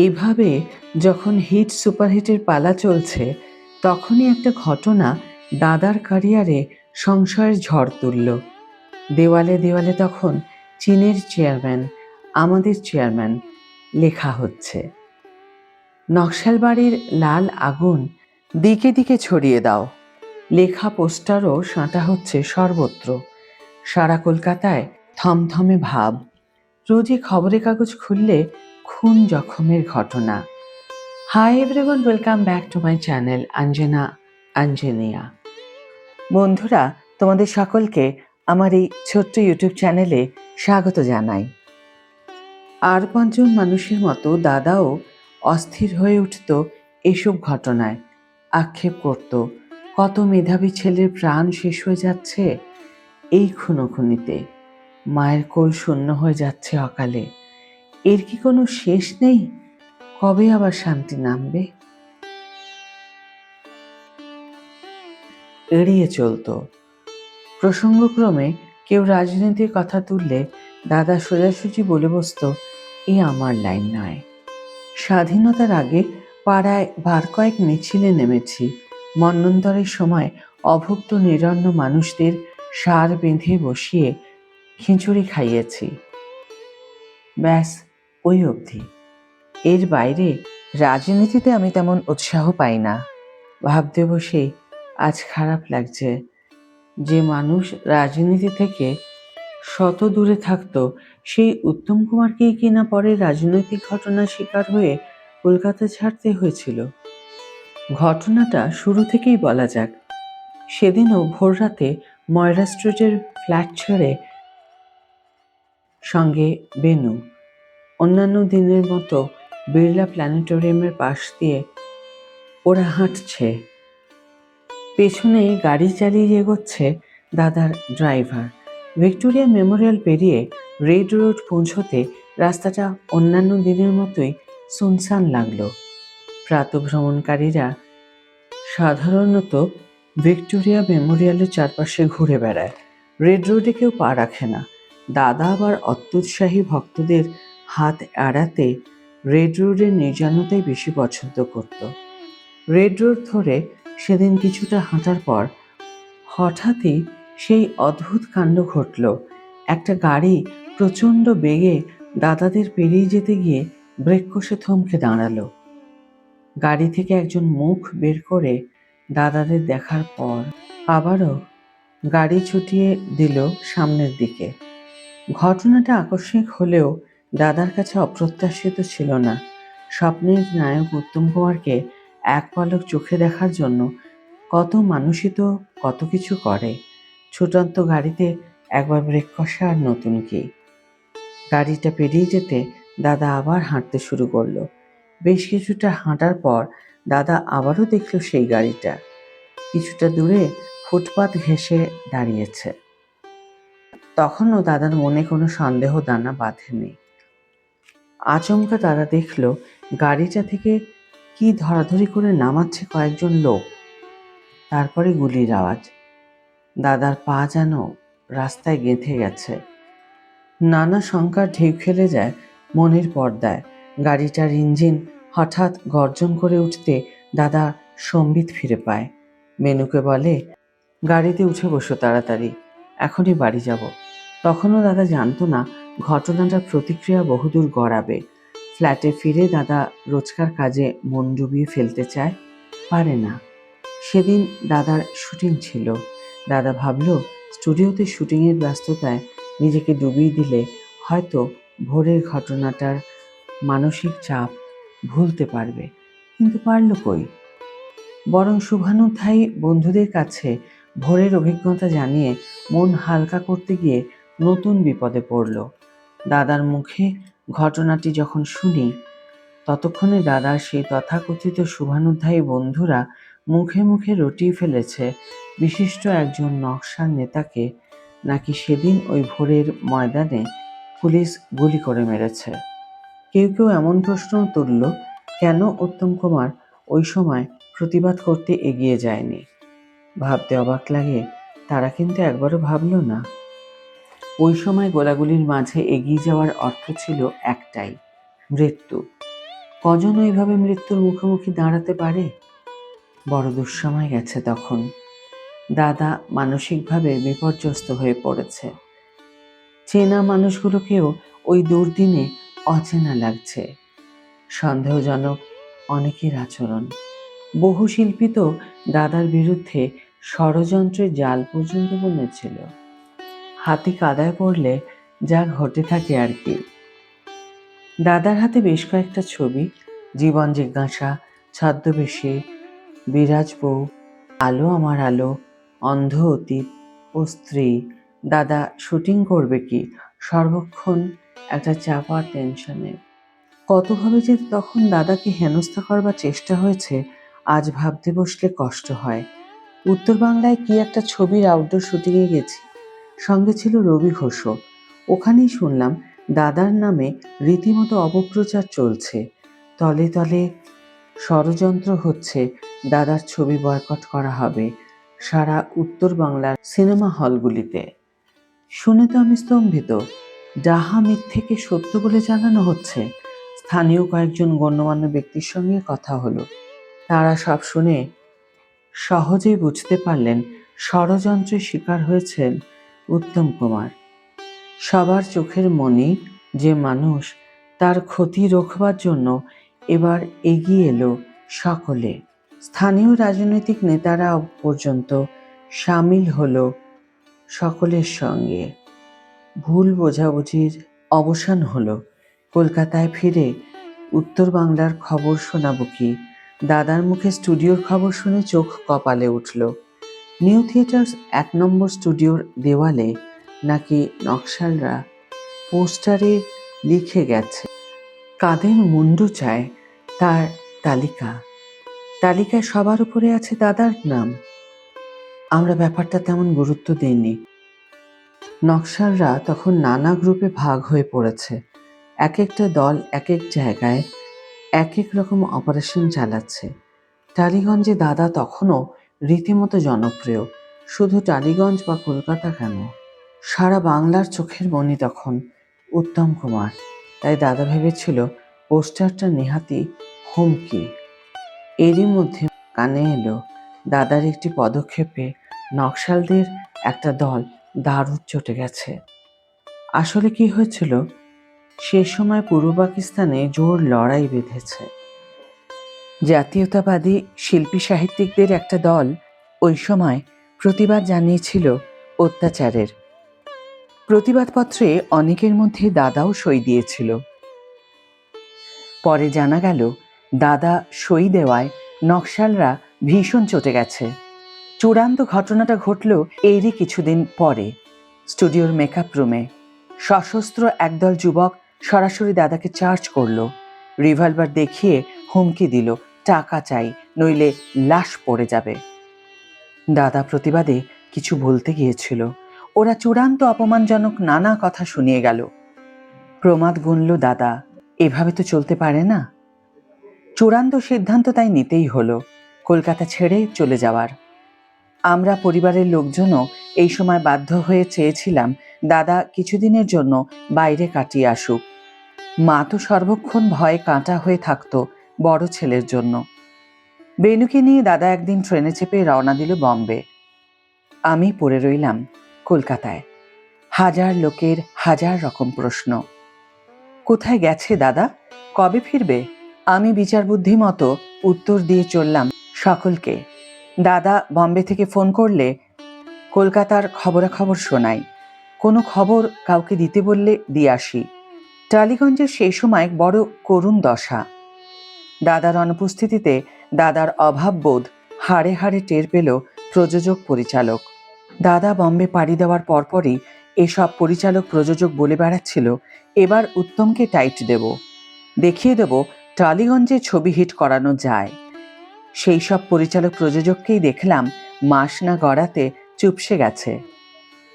এইভাবে যখন হিট সুপারহিটের পালা চলছে, তখনই একটা ঘটনা দাদার ক্যারিয়ারে সংশয়ের ঝড় তুলল। দেওয়ালে দেওয়ালে তখন চীনের চেয়ারম্যান, আমাদের চেয়ারম্যান লেখা হচ্ছে। নকশালবাড়ির লাল আগুন দিকে দিকে ছড়িয়ে দাও, লেখা পোস্টারও সাঁটা হচ্ছে সর্বত্র। সারা কলকাতায় থমথমে ভাব। রোজই খবরের কাগজ খুললে খুন জখমের ঘটনা। Hi everyone, welcome back to my channel Anjenia. বন্ধুরা, তোমাদের সকলকে আমার এই ছোট্ট ইউটিউব চ্যানেলে স্বাগত জানাই। আর 5জন মানুষের মতো দাদাও অস্থির হয়ে উঠত এসব ঘটনায়। আক্ষেপ করত, কত মেধাবী ছেলের প্রাণ শেষ হয়ে যাচ্ছে এই খুনোখুনিতে। মায়ের কোল শূন্য হয়ে যাচ্ছে অকালে। এর কি কোনো শেষ নেই? কবে আবার শান্তি নামবে? এড়িয়ে চলত। প্রসঙ্গক্রমে কেউ রাজনীতির কথা তুললে দাদা সোজাসুজি বলে বসত, এ আমার লাইন নয়। স্বাধীনতার আগে পাড়ায় বার কয়েক মিছিলে নেমেছি। মন্বন্তরের সময় অভুক্ত নিরন্ন মানুষদের সার বেঁধে বসিয়ে খিচুড়ি খাইয়েছি। ব্যাস, ওই অবধি। এর বাইরে রাজনীতিতে আমি তেমন উৎসাহ পাই না। ভাবতে বসে আজ খারাপ লাগছে, যে মানুষ রাজনীতি থেকে শত দূরে থাকতো, সেই উত্তম কুমারকেই কিনা পরে রাজনৈতিক ঘটনার শিকার হয়ে কলকাতা ছাড়তে হয়েছিল। ঘটনাটা শুরু থেকেই বলা যাক। সেদিনও ভোররাতে ময়রা স্ট্রিটের ফ্ল্যাট ছেড়ে সঙ্গে বেনু অন্যান্য দিনের মতো বিড়লা প্ল্যানেটোরিয়ামের পাশ দিয়ে ওরা হাঁটছে। পেছনে গাড়ি চালিয়ে এগোচ্ছে দাদার ড্রাইভার। ভিক্টোরিয়া মেমোরিয়াল পেরিয়ে রেড রোড পৌঁছতে রাস্তাটা অন্যান্য দিনের মতোই সুনসান লাগলো। প্রাতঃভ্রমণকারীরা সাধারণত ভিক্টোরিয়া মেমোরিয়ালের চারপাশে ঘুরে বেড়ায়, রেড রোডে কেউ পা রাখে না। দাদা আবার অত্যুৎসাহী ভক্তদের হাত এড়াতে রেড রোডের নির্জনতাই বেশি পছন্দ করত। রেড রোড ধরে সেদিন কিছুটা হাঁটার পর হঠাৎই সেই অদ্ভুত কাণ্ড ঘটল। একটা গাড়ি প্রচণ্ড বেগে দাদাদের পেরিয়ে যেতে গিয়ে ব্রেক কষে থমকে দাঁড়ালো। গাড়ি থেকে একজন মুখ বের করে দাদাদের দেখার পর আবারও গাড়ি ছুটিয়ে দিল সামনের দিকে। ঘটনাটা আকস্মিক হলেও দাদার কাছে অপ্রত্যাশিত ছিল না। স্বপ্নের নায়ক উত্তম কুমারকে এক পলক চোখে দেখার জন্য কত মানুষই তো কত কিছু করে। ছুটন্ত গাড়িতে একবার ব্রেক কষা আর নতুন কি। গাড়িটা পেরিয়ে যেতে দাদা আবার হাঁটতে শুরু করলো। বেশ কিছুটা হাঁটার পর দাদা আবারও দেখল সেই গাড়িটা কিছুটা দূরে ফুটপাত ঘেঁষে দাঁড়িয়েছে। তখনও দাদার মনে কোনো সন্দেহ দানা বাঁধেনি। আচমকা দাদা দেখল গাড়িটা থেকে কি ধরাধরি করে নামাচ্ছে কয়েকজন লোক। তারপরে গুলির আওয়াজ। দাদার পা যেন রাস্তায় গেঁথে গেছে। নানা শঙ্কার ঢেউ খেলে যায় মনের পর্দায়। গাড়িটার ইঞ্জিন হঠাৎ গর্জন করে উঠতে দাদা সম্বিত ফিরে পায়। মেনুকে বলে, গাড়িতে উঠে বসো তাড়াতাড়ি, এখনই বাড়ি যাব। তখনও দাদা জানতো না ঘটনাটার প্রতিক্রিয়া বহুদূর গড়াবে। ফ্ল্যাটে ফিরে দাদা রোজকার কাজে মন ডুবিয়ে ফেলতে চায়, পারে না। সেদিন দাদার শুটিং ছিল। দাদা ভাবল স্টুডিওতে শুটিংয়ের ব্যস্ততায় নিজেকে ডুবিয়ে দিলে হয়তো ভোরের ঘটনাটার মানসিক চাপ ভুলতে পারবে, কিন্তু পারল কই। বরং শুভানুধ্যায়ী বন্ধুদের কাছে ভোরের অভিজ্ঞতা জানিয়ে মন হালকা করতে গিয়ে নতুন বিপদে পড়ল। দাদার মুখে ঘটনাটি যখন শুনি, ততক্ষণে দাদার সেই তথাকথিত শুভানুধ্যায়ী বন্ধুরা মুখে মুখে রটিয়ে ফেলেছে বিশিষ্ট একজন নকশার নেতাকে নাকি সেদিন ওই ভোরের ময়দানে পুলিশ গুলি করে মেরেছে। কেউ কেউ এমন প্রশ্ন তুলল, কেন উত্তম কুমার ওই সময় প্রতিবাদ করতে এগিয়ে যায়নি। ভাবতে অবাক লাগে, তারা কিন্তু একবারও ভাবল না ওই সময় গোলাগুলির মাঝে এগিয়ে যাওয়ার অর্থ ছিল একটাই, মৃত্যু। কজন ওইভাবে মৃত্যুর মুখোমুখি দাঁড়াতে পারে? বড় দুঃসময় গেছে তখন। দাদা মানসিকভাবে বিপর্যস্ত হয়ে পড়েছে। চেনা মানুষগুলোকেও ওই দুর্দিনে অচেনা লাগছে। সন্দেহজনক অনেকের আচরণ। বহু শিল্পী তো দাদার বিরুদ্ধে ষড়যন্ত্রের জাল পর্যন্ত বুনেছিল। হাতি কাদায় পড়লে যা ঘটে থাকে আর কি। দাদার হাতে বেশ কয়েকটা ছবি, জীবন জিজ্ঞাসা, ছদ্মবেশে, বিরাজ বউ, আলো আমার আলো, অন্ধ অতীত ও স্ত্রী। দাদা শুটিং করবে কি, সর্বক্ষণ একটা চাপা টেনশনে। কতভাবে যে তখন দাদাকে হেনস্থা করবার চেষ্টা হয়েছে, আজ ভাবতে বসলে কষ্ট হয়। উত্তর বাংলায় কি একটা ছবির আউটডোর শুটিংয়ে গেছি, সঙ্গে ছিল রবি ঘোষও। ওখানেই শুনলাম দাদার নামে রীতিমতো অপপ্রচার চলছে। তলে তলে ষড়যন্ত্র হচ্ছে, দাদার ছবি বয়কট করা হবে সারা উত্তর বাংলার সিনেমা হলগুলিতে। শুনে তো আমি স্তম্ভিত। ডাহা মিথ্যেকে সত্য বলে জানানো হচ্ছে। স্থানীয় কয়েকজন গণ্যমান্য ব্যক্তির সঙ্গে কথা হলো। তারা সব শুনে সহজেই বুঝতে পারলেন ষড়যন্ত্রের শিকার হয়েছেন উত্তম কুমার। সবার চোখের মনি যে মানুষ, তার ক্ষতি রোখবার জন্য এবার এগিয়ে এলো সকলে। স্থানীয় রাজনৈতিক নেতারা পর্যন্ত সামিল হলো সকলের সঙ্গে। ভুল বোঝাবুঝির অবসান হলো। কলকাতায় ফিরে উত্তর বাংলার খবর শোনাবো কি? দাদার মুখে স্টুডিওর খবর শুনে চোখ কপালে উঠল। নিউ থিয়েটার্স 1 নম্বর স্টুডিওর দেওয়ালে নাকি নকশালরা পোস্টারে লিখে গেছে, কাদের মুন্ডু চায় তার তালিকা। তালিকায় সবার উপরে আছে দাদার নাম। আমরা ব্যাপারটা তেমন গুরুত্ব দিইনি। নকশালরা তখন নানা গ্রুপে ভাগ হয়ে পড়েছে। এক একটা দল এক এক জায়গায় এক এক রকম অপারেশন চালাচ্ছে। টালিগঞ্জে দাদা তখনও রীতিমতো জনপ্রিয়। শুধু টালিগঞ্জ বা কলকাতা কেন, সারা বাংলার চোখের মনি তখন উত্তম কুমার। তাই দাদা ভেবেছিল পোস্টারটা নেহাতি হুমকি। এরই মধ্যে কানে এলো দাদার একটি পদক্ষেপে নকশালদের একটা দল দারুণ চটে গেছে। আসলে কি হয়েছিল, সে সময় পূর্ব পাকিস্তানে জোর লড়াই বেঁধেছে। জাতীয়তাবাদী শিল্পী সাহিত্যিকদের একটা দল ওই সময় প্রতিবাদ জানিয়েছিল অত্যাচারের। প্রতিবাদপত্রে অনেকের মধ্যে দাদাও সই দিয়েছিল। পরে জানা গেল দাদা সই দেওয়ায় নকশালরা ভীষণ চটে গেছে। চূড়ান্ত ঘটনাটা ঘটল এরই কিছুদিন পরে। স্টুডিওর মেকআপ রুমে সশস্ত্র একদল যুবক সরাসরি দাদাকে চার্জ করলো। রিভলভার দেখিয়ে হুমকি দিল, টাকা চাই, নইলে লাশ পড়ে যাবে। দাদা প্রতিবাদে কিছু বলতে গিয়েছিল, ওরা চূড়ান্ত অপমানজনক নানা কথা শুনিয়ে গেল। প্রমাদ গুনল দাদা, এভাবে তো চলতে পারে না। চূড়ান্ত সিদ্ধান্ত তাই নিতেই হলো, কলকাতা ছেড়ে চলে যাওয়ার। আমরা পরিবারের লোকজনও এই সময় বাধ্য হয়ে চেয়েছিলাম দাদা কিছুদিনের জন্য বাইরে কাটিয়ে আসুক। মা তো সর্বক্ষণ ভয়ে কাঁটা হয়ে থাকতো বড় ছেলের জন্য। বেনুকে নিয়ে দাদা একদিন ট্রেনে চেপে রওনা দিল বম্বে। আমি পড়ে রইলাম কলকাতায়। হাজার লোকের হাজার রকম প্রশ্ন। কোথায় গেছে দাদা, কবে ফিরবে? আমি বিচার বুদ্ধি মতো উত্তর দিয়ে চললাম সকলকে। দাদা বম্বে থেকে ফোন করলে কলকাতার খবরাখবর শোনাই, কোনো খবর কাউকে দিতে বললে দিয়ে আসি। টালিগঞ্জের সেই সময় বড় করুণ দশা। দাদার অনুপস্থিতিতে দাদার অভাববোধ হাড়ে হাড়ে টের পেল প্রযোজক পরিচালক। দাদা বম্বে পাড়ি দেওয়ার পরপরই এসব পরিচালক প্রযোজক বলে বেড়াচ্ছিল, এবার উত্তমকে টাইট দেব, দেখিয়ে দেব টালিগঞ্জে ছবি হিট করানো যায়। সেই সব পরিচালক প্রযোজককেই দেখলাম মাস না গড়াতে চুপসে গেছে।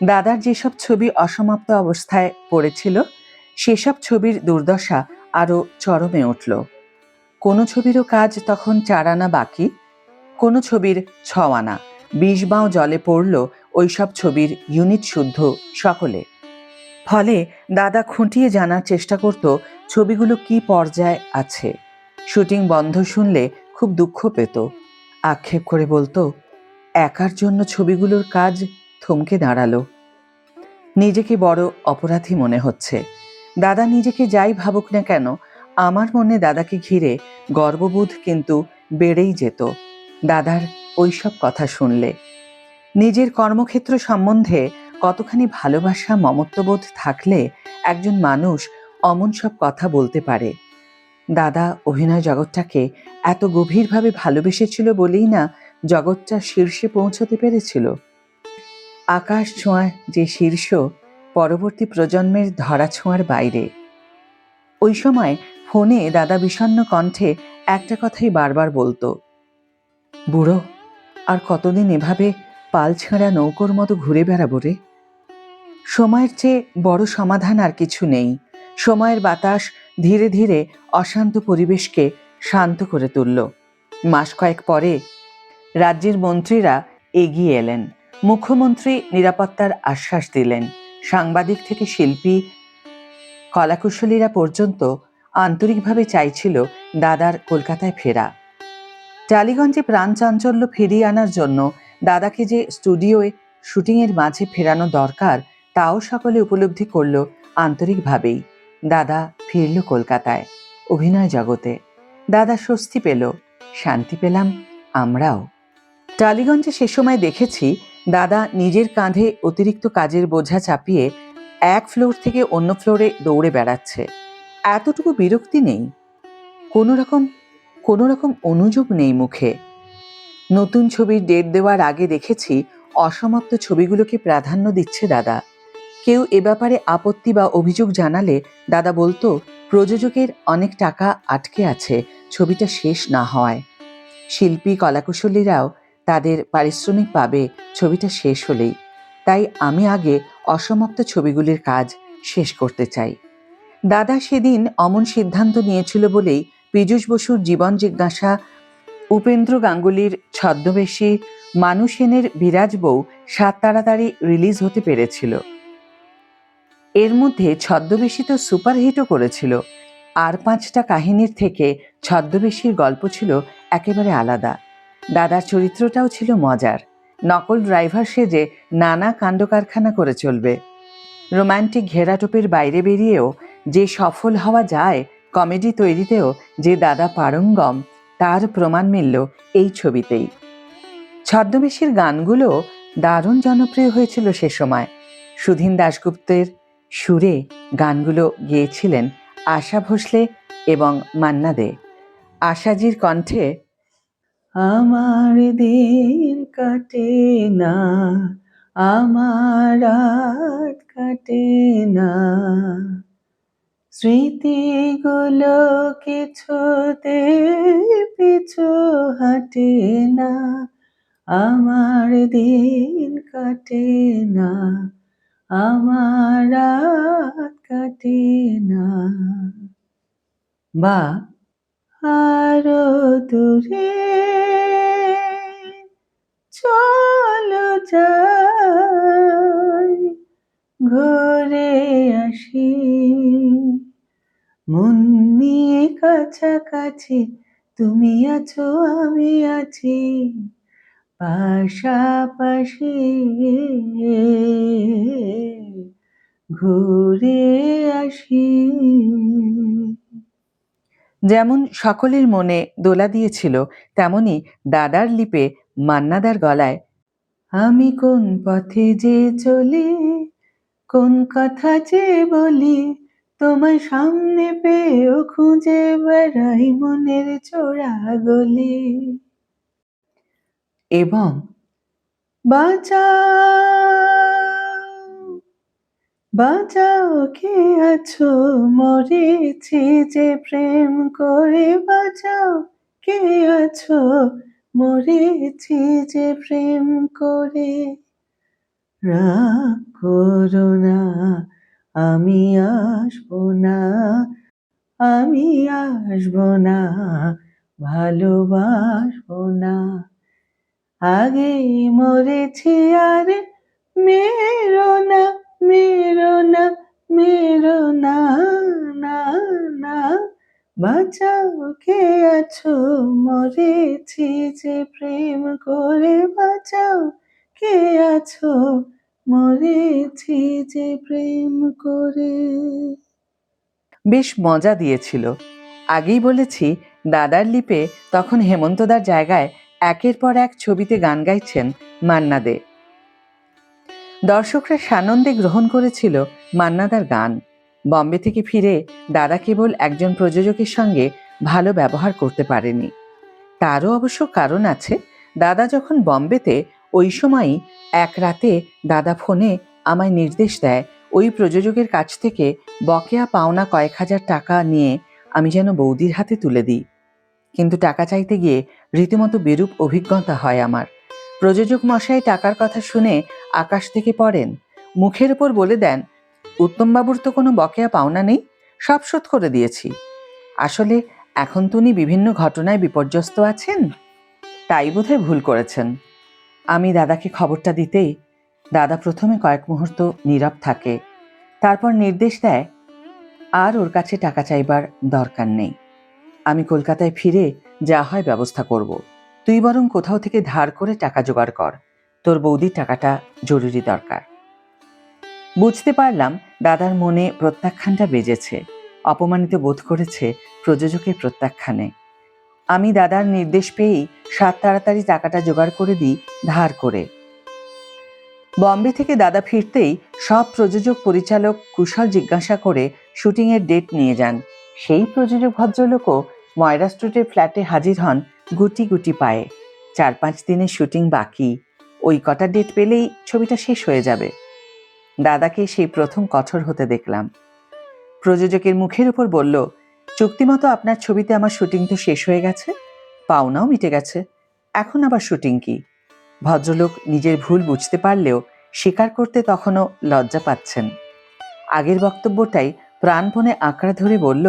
দাদার যেসব ছবি অসমাপ্ত অবস্থায় পড়েছিল, সেসব ছবির দুর্দশা আরও চরমে উঠল। কোনো ছবিরও কাজ তখন 4 আনা বাকি, কোনো ছবির 6 আনা। 20 বাও জলে পড়ল ওইসব ছবির ইউনিট শুদ্ধ সকলে। ফলে দাদা খুঁটিয়ে জানার চেষ্টা করত ছবিগুলো কি পর্যায়ে আছে। শুটিং বন্ধ শুনলে খুব দুঃখ পেত। আক্ষেপ করে বলতো, একার জন্য ছবিগুলোর কাজ থমকে দাঁড়ালো। নিজেকে বড় অপরাধী মনে হচ্ছে। দাদা নিজেকে যাই ভাবুক না কেন, আমার মনে দাদাকে ঘিরে গর্ববোধ কিন্তু বেড়েই যেত দাদার ওইসব কথা শুনলে। নিজের কর্মক্ষেত্র সম্বন্ধে কতখানি ভালোবাসা মমত্ববোধ থাকলে একজন মানুষ অমন সব কথা বলতে পারে। দাদা অভিনয় জগৎটাকে এত গভীরভাবে ভালোবেসেছিল বলেই না জগৎটা শীর্ষে পৌঁছতে পেরেছিল। আকাশ ছোঁয়া যে শীর্ষ, পরবর্তী প্রজন্মের ধরা ছোঁয়ার বাইরে। ওই সময় ফোনে দাদা বিষণ্ণ কণ্ঠে একটা কথাই বারবার বলতো, বুড়ো, আর কতদিন এভাবে পাল ছেঁড়া নৌকোর মতো ঘুরে বেড়াবো রে? সময়ের চেয়ে বড় সমাধান আর কিছু নেই। সময়ের বাতাস ধীরে ধীরে অশান্ত পরিবেশকে শান্ত করে তুলল। মাস কয়েক পরে রাজ্যের মন্ত্রীরা এগিয়ে এলেন। মুখ্যমন্ত্রী নিরাপত্তার আশ্বাস দিলেন। সাংবাদিক থেকে শিল্পী, কলাকুশলীরা পর্যন্ত আন্তরিকভাবে চাইছিল দাদার কলকাতায় ফেরা। টালিগঞ্জে প্রাণচাঞ্চল্য ফিরিয়ে আনার জন্য দাদাকে যে স্টুডিওয়ে শুটিংয়ের মাঝে ফেরানো দরকার তাও সকলে উপলব্ধি করল আন্তরিকভাবেই। দাদা ফিরল কলকাতায়, অভিনয় জগতে। দাদা স্বস্তি পেল, শান্তি পেলাম আমরাও। টালিগঞ্জে সে সময় দেখেছি দাদা নিজের কাঁধে অতিরিক্ত কাজের বোঝা চাপিয়ে এক ফ্লোর থেকে অন্য ফ্লোরে দৌড়ে বেড়াচ্ছে। এতটুকু বিরক্তি নেই, কোনো রকম অনুযোগ নেই মুখে। নতুন ছবির ডেট দেওয়ার আগে দেখেছি অসমাপ্ত ছবিগুলোকে প্রাধান্য দিচ্ছে দাদা। কেউ এ ব্যাপারে আপত্তি বা অভিযোগ জানালে দাদা বলতো, প্রযোজকের অনেক টাকা আটকে আছে ছবিটা শেষ না হওয়ায়। শিল্পী কলাকুশলীরাও তাদের পারিশ্রমিক পাবে ছবিটা শেষ হলেই। তাই আমি আগে অসমাপ্ত ছবিগুলির কাজ শেষ করতে চাই। দাদা সেদিন অমন সিদ্ধান্ত নিয়েছিল বলেই পীযূষ বসুর জীবন জিজ্ঞাসা, উপেন্দ্র গাঙ্গুলির ছদ্মবেশী, মানু সেনের বিরাজ বউ সাত তাড়াতাড়ি রিলিজ হতে পেরেছিল। এর মধ্যে ছদ্মবেশী তো সুপারহিটও করেছিল। আর পাঁচটা কাহিনীর থেকে ছদ্মবেশীর গল্প ছিল একেবারে আলাদা। দাদার চরিত্রটাও ছিল মজার। নকল ড্রাইভার সেজে নানা কাণ্ডকারখানা করে চলবে। রোম্যান্টিক ঘেরাটোপের বাইরে বেরিয়েও যে সফল হওয়া যায়, কমেডি তৈরিতেও যে দাদা পারঙ্গম তার প্রমাণ মিলল এই ছবিতেই। ছদ্মবেশীর গানগুলো দারুণ জনপ্রিয় হয়েছিল সে সময়। সুধীন দাশগুপ্তের সুরে গানগুলো গেয়েছিলেন আশা ভোসলে এবং মান্না দে। আশাজির কণ্ঠে আমার দিন কাটে না, আমার রাত কাটে না, স্মৃতিগুলো কিছুতে পিছু হাঁটে না, আমার দিন কাটে না, আমার রাত কাটে না। বা আরো দূরে চলো যাই, ঘুরে আসি, মন নিয়ে কাছাকাছি, তুমি আছো আমি আছি, পাশাপাশি ঘুরে আসি। যেমন সকলের মনে দোলা দিয়েছিল, তেমনি দাদার লিপে মান্নাদার গলায় আমি কোন পথে যে চলি, কোন কথা যে বলি, তোমায় সামনে পেয়েও খুঁজে বেড়াই মনের চোরাগলি। এবং বাঁচাও বাঁচাও কে আছো, মরেছি যে প্রেম করে, বাঁচাও কে আছো, মরেছি যে প্রেম করে, রাগ করো না, আমি আসবো না, আমি আসবো না, ভালোবাসবো না, আগেই মরেছি আর মেরো না, মেরো না, মেরো না, না না, বাঁচাও কে আছো, মরেছি যে প্রেম করে, বাঁচাও কে আছো, মরেছি যে প্রেম করে। বেশ মজা দিয়েছিল। আগেই বলেছি, দাদার লিপে তখন হেমন্তদার জায়গায় একের পর এক ছবিতে গান গাইছেন মান্না দে। দর্শকরা সানন্দে গ্রহণ করেছিল মান্নাদার গান। বম্বে থেকে ফিরে দাদা কেবল একজন প্রযোজকের সঙ্গে ভালো ব্যবহার করতে পারেনি, তারও অবশ্য কারণ আছে। দাদা যখন বম্বেতে, ওই সময়ই এক রাতে দাদা ফোনে আমায় নির্দেশ দেয় ওই প্রযোজকের কাছ থেকে বকেয়া পাওনা কয়েক হাজার টাকা নিয়ে আমি যেন বৌদির হাতে তুলে দিই। কিন্তু টাকা চাইতে গিয়ে রীতিমতো বিরূপ অভিজ্ঞতা হয় আমার। প্রযোজক মশাই টাকার কথা শুনে আকাশ থেকে পড়েন, মুখের ওপর বলে দেন, উত্তমবাবুর তো কোনো বকেয়া পাওনা নেই, সব শোধ করে দিয়েছি। আসলে এখন তো উনি বিভিন্ন ঘটনায় বিপর্যস্ত আছেন, তাই বোধহয় ভুল করেছেন। আমি দাদাকে খবরটা দিতেই দাদা প্রথমে কয়েক মুহূর্ত নীরব থাকে, তারপর নির্দেশ দেয়, আর ওর কাছে টাকা চাইবার দরকার নেই। আমি কলকাতায় ফিরে যা হয় ব্যবস্থা করব। তুই বরং কোথাও থেকে ধার করে টাকা জোগাড় কর, তোর বৌদির টাকাটা জরুরি দরকার। বুঝতে পারলাম দাদার মনে প্রত্যাখ্যানটা বেজেছে, অপমানিত বোধ করেছে প্রযোজকের প্রত্যাখ্যানে। আমি দাদার নির্দেশ পেয়েই সাত তাড়াতাড়ি টাকাটা জোগাড় করে দিই ধার করে। বম্বে থেকে দাদা ফিরতেই সব প্রযোজক পরিচালক কুশল জিজ্ঞাসা করে শুটিংয়ের ডেট নিয়ে যান। সেই প্রযোজক ভদ্রলোকও ময়রা স্ট্রিটের ফ্ল্যাটে হাজির হন গুটি গুটি পায়ে। 4-5 দিনের শুটিং বাকি, ওই কটা ডেট পেলেই ছবিটা শেষ হয়ে যাবে। দাদাকে সেই প্রথম কঠোর হতে দেখলাম। প্রযোজকের মুখের উপর বলল, চুক্তিমতো আপনার ছবিতে আমার শুটিং তো শেষ হয়ে গেছে, পাওনাও মিটে গেছে, এখন আবার শুটিং কি? ভদ্রলোক নিজের ভুল বুঝতে পারলেও স্বীকার করতে তখনও লজ্জা পাচ্ছেন। আগের বক্তব্যটাই প্রাণপণে আঁকড়া ধরে বলল,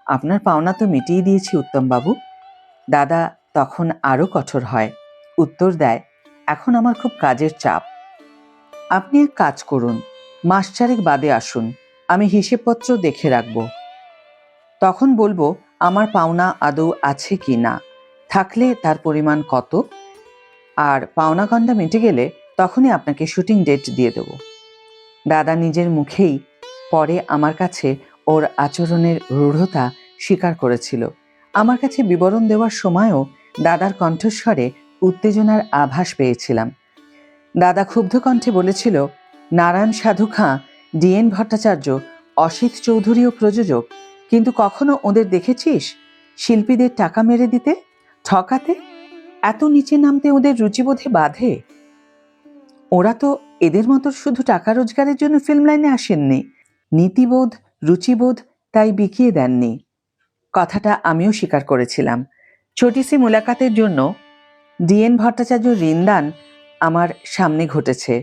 আপনার পাওনা তো মিটিয়ে দিয়েছি উত্তমবাবু। দাদা তখন আরও কঠোর হয়, উত্তর দেয়, এখন আমার খুব কাজের চাপ। আপনি এক কাজ করুন, মাস চারেক বাদে আসুন, আমি হিসেবপত্র দেখে রাখব, তখন বলবো আমার পাওনা আদৌ আছে কি না, থাকলে তার পরিমাণ কত, আর পাওনা গন্ডা মিটে গেলে তখনই আপনাকে শুটিং ডেট দিয়ে দেব। দাদা নিজের মুখেই পরে আমার কাছে ওর আচরণের রূঢ়তা স্বীকার করেছিল। আমার কাছে বিবরণ দেওয়ার সময়ও দাদার কণ্ঠস্বরে উত্তেজনার আভাস পেয়েছিলাম। দাদা ক্ষুব্ধ কণ্ঠে বলেছিল, নারায়ণ সাধু খাঁ, ডিএন ভট্টাচার্য, অসিত চৌধুরীও প্রযোজক, কিন্তু কখনো ওদের দেখেছিস শিল্পীদের টাকা মেরে দিতে, ঠকাতে? এত নিচে নামতে ওদের রুচিবোধে বাধে? ওরা তো এদের মতো শুধু টাকা রোজগারের জন্য ফিল্ম লাইনে আসেননি, নীতিবোধ, রুচিবোধ তাই বিকিয়ে দেননি। কথাটা আমিও স্বীকার করেছিলাম। ছোটিসি মুলাকাতের জন্য ডিএন ভট্টাচার্য ঋণদান আমার সামনে ঘটেছে।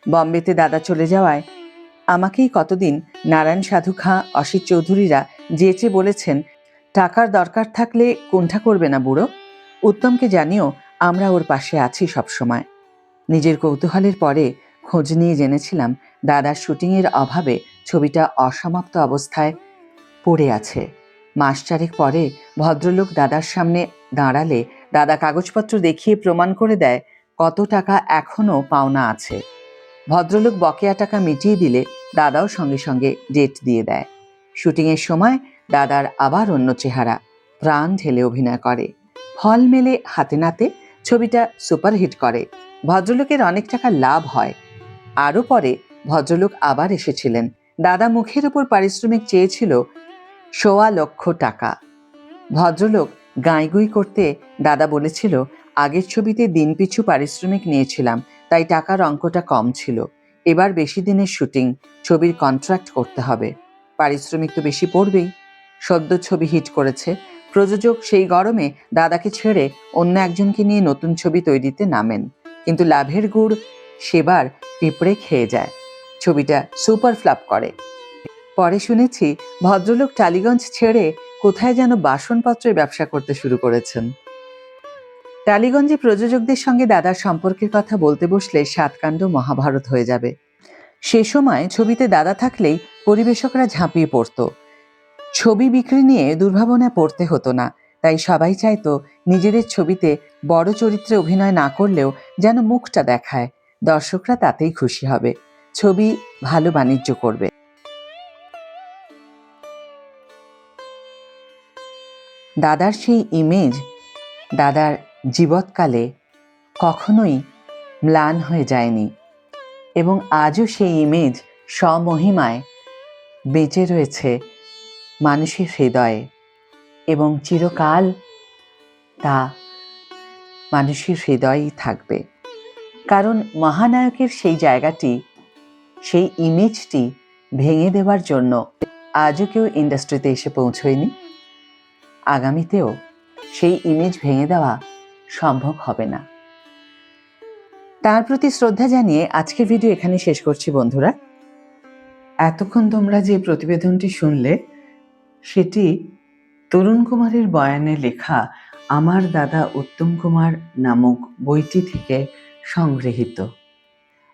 বম্বেতে দাদা চলে যাওয়ায় আমাকেই কতদিন নারায়ণ সাধু খাঁ, অসিত চৌধুরীরা যেচে বলেছেন, টাকার দরকার থাকলে কোণঠা করবে না বুড়ো, উত্তমকে জানিও আমরা ওর পাশে আছি সবসময়। নিজের কৌতূহলের পরে খোঁজ নিয়ে জেনেছিলাম দাদার শুটিংয়ের অভাবে ছবিটা অসমাপ্ত অবস্থায় পড়ে আছে। মাস চারেক পরে ভদ্রলোক দাদার সামনে দাঁড়ালে দাদা কাগজপত্র দেখিয়ে প্রমাণ করে দেয় কত টাকা এখনও পাওনা আছে। ভদ্রলোক বকেয়া টাকা মিটিয়ে দিলে দাদাও সঙ্গে সঙ্গে ডেট দিয়ে দেয়। শুটিংয়ের সময় দাদার আবার অন্য চেহারা, প্রাণ ঢেলে অভিনয় করে, ফল মেলে হাতে নাতে, ছবিটা সুপারহিট করে, ভদ্রলোকের অনেক টাকা লাভ হয়। আরও পরে ভদ্রলোক আবার এসেছিলেন, দাদা মুখের ওপর পারিশ্রমিক চেয়েছিল 1,25,00,000 টাকা। ভদ্রলোক গাঁইগুই করতে দাদা বলেছিল, আগের ছবিতে দিনপিছু পারিশ্রমিক নিয়েছিলাম, তাই টাকার অঙ্কটা কম ছিল, এবার বেশি দিনের শুটিং, ছবির কন্ট্রাক্ট করতে হবে, পারিশ্রমিক তো বেশি পড়বেই। সদ্য ছবি হিট করেছে, প্রযোজক সেই গরমে দাদাকে ছেড়ে অন্য একজনকে নিয়ে নতুন ছবি তৈরিতে নামেন, কিন্তু লাভের গুড় সেবার পিঁপড়ে খেয়ে যায়, ছবিটা সুপার ফ্লপ করে। পরে শুনেছি ভদ্রলোক টালিগঞ্জ ছেড়ে কোথায় যেন বাসনপত্রের ব্যবসা করতে শুরু করেছেন। টালিগঞ্জে প্রযোজকদের সঙ্গে দাদার সম্পর্কের কথা বলতে বসলে সাতকাণ্ড মহাভারত হয়ে যাবে। সে সময় ছবিতে দাদা থাকলেই পরিবেশকরা ঝাঁপিয়ে পড়ত। ছবি বিক্রি নিয়ে দুর্ভাবনায় পড়তে হতো না, তাই সবাই চাইতো নিজেদের ছবিতে বড় চরিত্রে অভিনয় না করলেও যেন মুখটা দেখায়, দর্শকরা তাতেই খুশি হবে, ছবি ভালো বাণিজ্য করবে। দাদার সেই ইমেজ দাদার জীবৎকালে কখনোই ম্লান হয়ে যায়নি এবং আজও সেই ইমেজ স্বমহিমায় বেঁচে রয়েছে মানুষের হৃদয়ে এবং চিরকাল তা মানুষের হৃদয়েই থাকবে। কারণ মহানায়কের সেই জায়গাটি, সেই ইমেজটি ভেঙে দেওয়ার জন্য আজও কেউ ইন্ডাস্ট্রিতে এসে পৌঁছয়নি, আগামীতেও সেই ইমেজ ভেঙে দেওয়া সম্ভব হবে না। তার প্রতি শ্রদ্ধা জানিয়ে আজকের ভিডিও এখানে শেষ করছি বন্ধুরা। এতক্ষণ তোমরা যে প্রতিবেদনটি শুনলে সেটি তরুণ কুমারের বয়ানে লেখা আমার দাদা উত্তম কুমার নামক বইটি থেকে সংগৃহীত।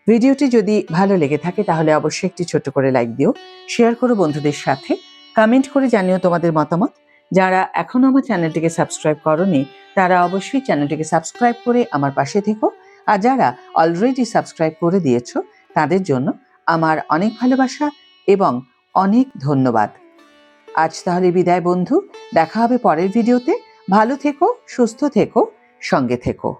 ভিডিওটি যদি ভালো লেগে থাকে তাহলে অবশ্যই একটি ছোট্ট করে লাইক দিও, শেয়ার করো বন্ধুদের সাথে, কমেন্ট করে জানিও তোমাদের মতামত। যারা এখনো আমার চ্যানেলটিকে সাবস্ক্রাইব করোনি তারা অবশ্যই চ্যানেলটিকে সাবস্ক্রাইব করে আমার পাশে থেকো, আর যারা অলরেডি সাবস্ক্রাইব করে দিয়েছো তাদের জন্য আমার অনেক ভালোবাসা এবং অনেক ধন্যবাদ। আজ তাহলে বিদায় বন্ধু, দেখা হবে পরের ভিডিওতে। ভালো থেকো, সুস্থ থেকো, সঙ্গে থেকো।